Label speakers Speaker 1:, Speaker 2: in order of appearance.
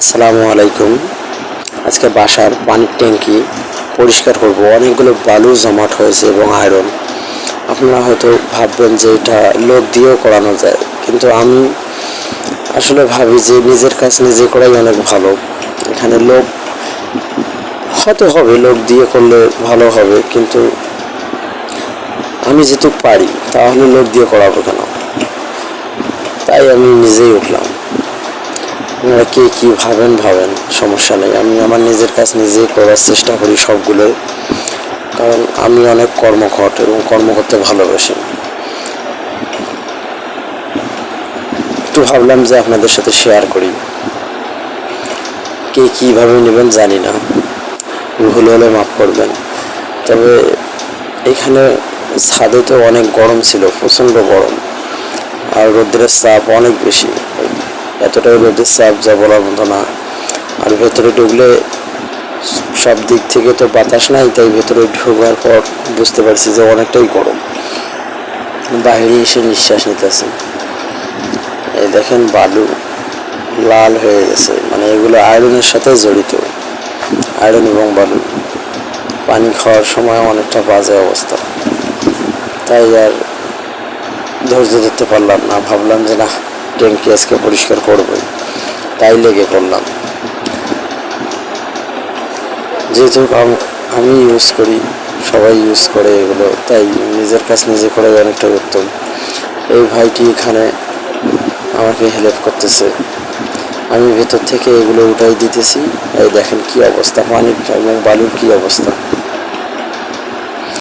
Speaker 1: আসসালামু আলাইকুম। আজকে বাসার পানির ট্যাঙ্কি পরিষ্কার করব। অনেকগুলো বালু জমাট হয়েছে এবং আয়রন। আপনারা হয়তো ভাববেন যে এটা লোক দিয়েও করানো যায়, কিন্তু আমি আসলে ভাবি যে নিজের কাজ নিজে করাই অনেক ভালো। এখানে লোক হয়তো হবে, লোক দিয়ে করলে ভালো হবে, কিন্তু আমি যেহেতু পারি তাহলে লোক দিয়ে করাবো কেন? তাই আমি নিজেই উঠলাম। আপনারা কে কী ভাবেন ভাবেন, সমস্যা নেই। আমি আমার নিজের কাজ নিজেই করার চেষ্টা করি সবগুলো, কারণ আমি অনেক কর্মক্ষট এবং কর্ম করতে ভালোবাসি। একটু ভাবলাম যে আপনাদের সাথে শেয়ার করি। কে কীভাবে নেবেন জানি না, ভুল হলে মাফ করবেন। তবে এখানে ছাদে তো অনেক গরম ছিল, প্রচণ্ড গরম, আর রোদ্রের চাপ অনেক বেশি। এতটাই রোদের চাপ যা বলার মতো না। আর ভেতরে ঢুকলে সব দিক থেকে তো বাতাস নাই, তাই ভেতরে ঢোকার পর বুঝতে পারছি যে অনেকটাই গরম। বাইরে এসে নিঃশ্বাস নিতেছি। এই দেখেন বালু লাল হয়ে গেছে, মানে এগুলো আয়রনের সাথে জড়িত। আয়রন এবং বালু পানি খাওয়ার সময় অনেকটা বাজে অবস্থা। তাই আর ধৈর্য ধরতে পারলাম না, ভাবলাম যে না, ট্যাঙ্কি আজকে পরিষ্কার করবই, তাই লেগে পড়লাম। যেহেতু আমি ইউজ করি, সবাই ইউজ করে এগুলো, তাই নিজের কাজ নিজে করাই অনেকটা উত্তম। এই ভাইটি এখানে আমাকে হেল্প করতেছে, আমি ভেতর থেকে এগুলো উঠাই দিতেছি। এই দেখেন কি অবস্থা, পানির এবং বালুর কি অবস্থা।